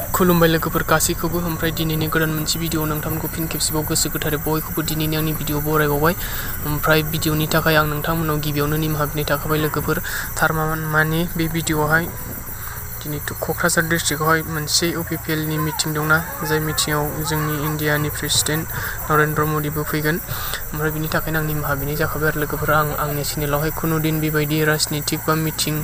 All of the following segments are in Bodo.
खुलुमबाय लोगोफोर गासैखौबो ओमफ्राय दिनैनि गोदान मोनसे भिडिअ नोंथांमोनखौ फिन खेबसेबाव गोसो गोथारै बयखौबो दिनैनि आंनि भिडिअ बरायबावबाय ओमफ्राय भिडिअनि थाखाय आं नोंथांमोननाव गिबियावनो निमाहा बिनाय थाखाबाय लोगोफोर थारमाने बे भिडिअआवहाय दिनै क'क्राझार डिस्ट्रिक्टआवहाय मोनसे UPPL नि मिटिं दंना जाय मिटिंआव जोंनि इन्डियानि प्रेसिडेन्ट नरेन्द्र मदिबो फैगोन ओमफ्राय बिनि थाखायनो आं निमाहा बिनाय जाखाबाय आरो लोगोफोर आं आंनि चेनेलावहाय खुनु दिन बेबायदि राजनितिक बा मिटिं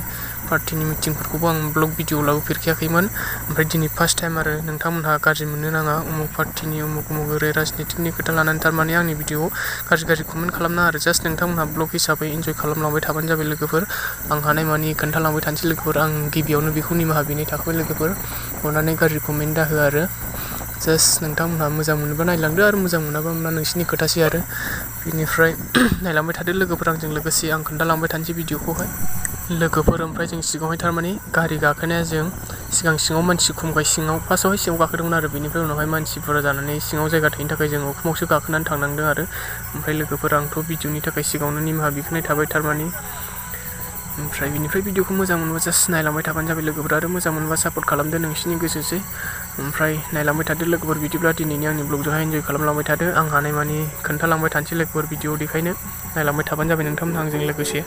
पार्टिनि मिटिंफोरखौबो आं ब्लग भिडिअ लाबोफेरखायाखैमोन ओमफ्राय दिनै फार्स्ट टाइम आरो नोंथांमोनहा गाज्रि मोननो नाङा उमुक पार्टिनि उमुक ओरै राजनितिकनि खोथा लानानै थारमाने आंनि भिडिअ गाज्रि कमेन्ट खालामनाङा आरो जास्ट नोंथांमोनहा ब्लग हिसाबै इन्जय खालामलांबाय थाबानो जाबाय लोगोफोर आं हानायमानि खोन्थालांबाय थानोसै लोगोफोर आं गिबियावनो बेखौ निमाहा बिनाय थाखाबाय लोगोफोर अननानै गाज्रि कमेन्ट दाहो आरो जास्ट नोंथांमोनहा मोजां मोनोबा नायलांदो आरो मोजां मोनाबा नोंसिनि खोथासै आरो बिनिफ्राय नायलांबाय थादो लोगोफोर आंजों लोगोसे आं खोन्थालांबाय थानोसै भिडिअखौहाय लोगोफोर ओमफ्राय जों सिगाङावहाय थारमाने गारि गाखोनाया जों सिगाङाव मानसि खमखाय फार्स्टआवहाय सिङाव गाखोदोंमोन आरो बेनिफ्राय उनावहाय मानसि बुरजा जानानै सिङाव जायगा थायैनि थाखाय जों उखुमावसो गाखोनानै थांनांदों आरो ओमफ्राय लोगोफोर आंथ' भिडिअनि थाखाय सिगाङावनो निमाहा बिखानाय थाबाय थारमाने ओमफ्राय बिनिफ्राय भिडिअखौ मोजां मोनबा जास्ट नायलांबाय थाबानो जाबाय लोगोफोर आरो मोजां मोनबा सापर्ट खालामदो नोंसिनि गोसोसै ओमफ्राय नायलांबाय थादो लोगोफोर बिदिब्ला दिनैनि आंनि ब्लगजोंहाय इन्जय खालामलांबाय थादो आं हानायमानि खोन्थालांबाय थानोसै लोगोफोर भिडिअ देखायनो नायलांबाय थाबानो जाबाय नोंथांमोनहा आंजों लोगोसे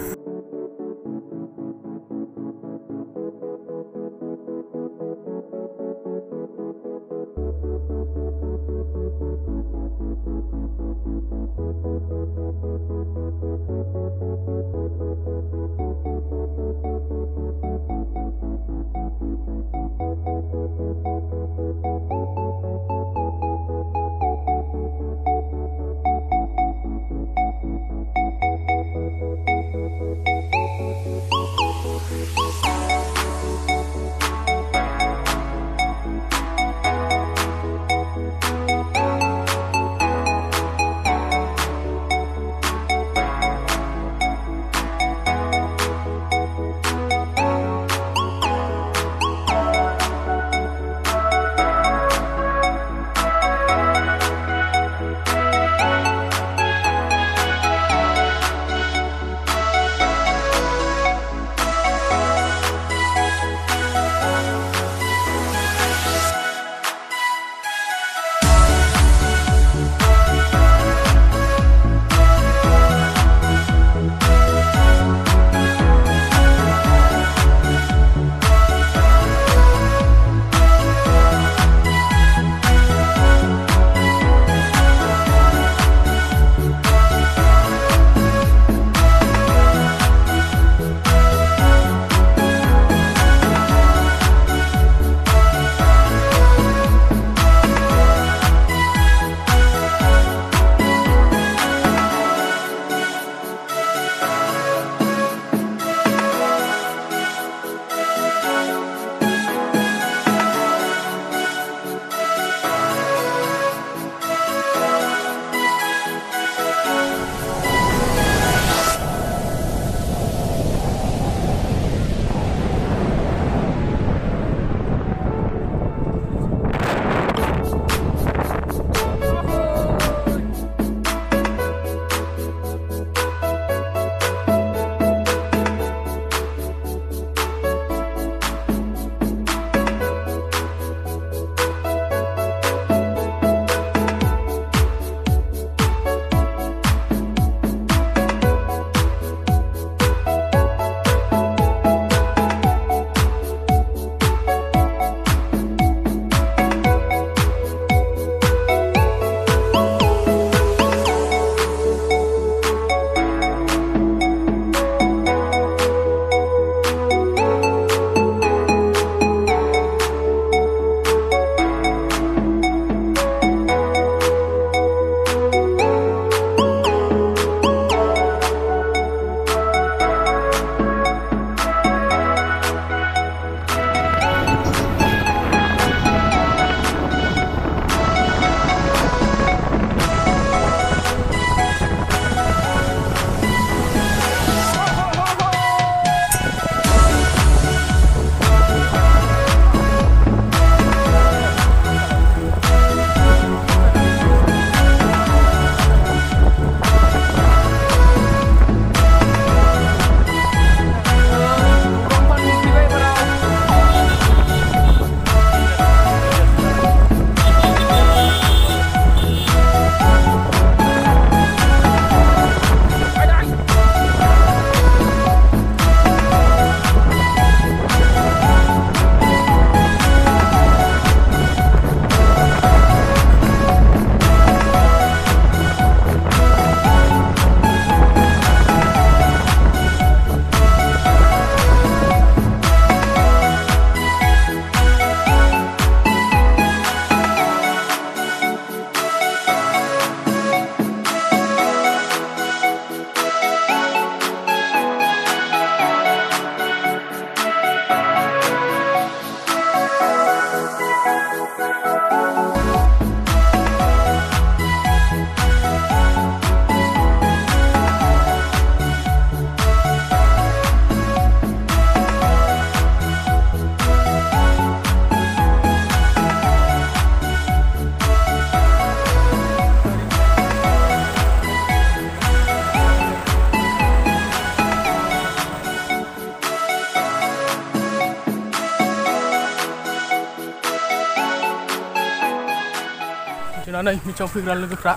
जोंना नै मिथिङाव फैग्रा लोगोफ्रा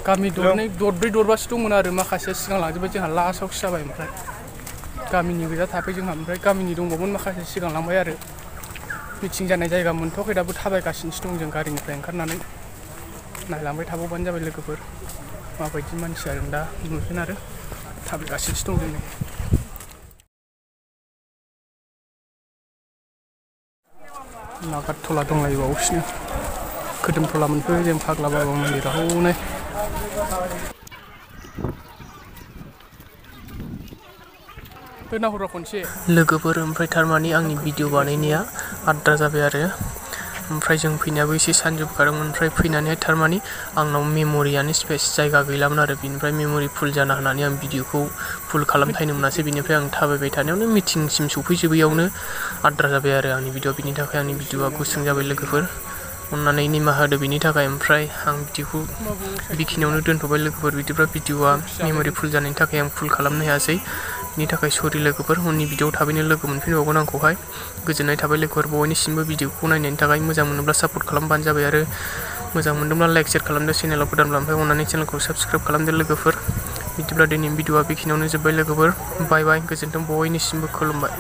गामि दरनै दरब्रै दरबासो दंमोन आरो माखासे सिगां लांजोब्बाय जोंहा लास्टआवसो जाबाय ओमफ्राय गामिनि गोजा थाफै जोंहा ओमफ्राय गामिनि दंबावोमोन माखासे सिगां लांबाय आरो मिथिं जानाय जायगा मोनथ'वाखै दाबो थाबायगासिनोसो दं जों गारिनिफ्राय ओंखारनानै नायलांबाय थाबावबानो जाबाय लोगोफोर माबायदि मानसि आरो दा नुगोन आरो थाबायगासिनोसो दं जों नागारटला दंलायबावोसो खोदोमथला मोनफैबाय जों फाग्ला बाबा मन्दिरावनो नाहरा खनसे लोगोफोर ओमफ्राय थारमाने आंनि भिडिअ बानायनाया आद्रा जाबाय आरो ओमफ्राय जों फैनायाबो एसे सानजोबखादोंमोन ओमफ्राय फैनानैहाय थारमाने आंनाव मेम'रियानो स्पेस जायगा गैलामोन आरो बिनिफ्राय मेम'रि फुल जाना होनानै आं भिडिअखौ फुल खालामथायनो मोनासै बिनिफ्राय आं थाबायबाय थानायावनो मिटिंसिम सफैजोबैयावनो आद्रा जाबाय आरो आंनि भिडिअ बिनि थाखाय आंनि भिडिअआ गुसुं जाबाय लोगोफोर अन्नानै निमाहा होदो बिनि थाखाय ओमफ्राय आं भिडिअखौ बेखिनियावनो दोनथ'बाय लोगोफोर बिदिब्ला भिडिअआ मेम'रि फुल जानायनि थाखाय आं फुल खालामनो हायासै बिनि थाखाय सरि लोगोफोर उननि भिडिअआव थाबैनो लोगो मोनफिनबावगोन आंखौहाय गोजोननाय थाबाय लोगोफोर बयनिसिमबो भिडिअखौ नायनायनि थाखाय मोजां मोनोब्ला सापर्ट खालामबानो जाबाय आरो मोजां मोनदोंब्ला लाइक शेयार खालामदो चेनेलाव गोदानब्ला ओमफ्राय अननानै चेनेलखौ साबस्क्राइब खालामदो लोगोफोर बिदिब्ला दिनैनि भिडिअआ बेखिनियावनो जोब्बाय लोगोफोर बाय बाय गोजोन्थों बयनिसिमबो खुलुमबाय।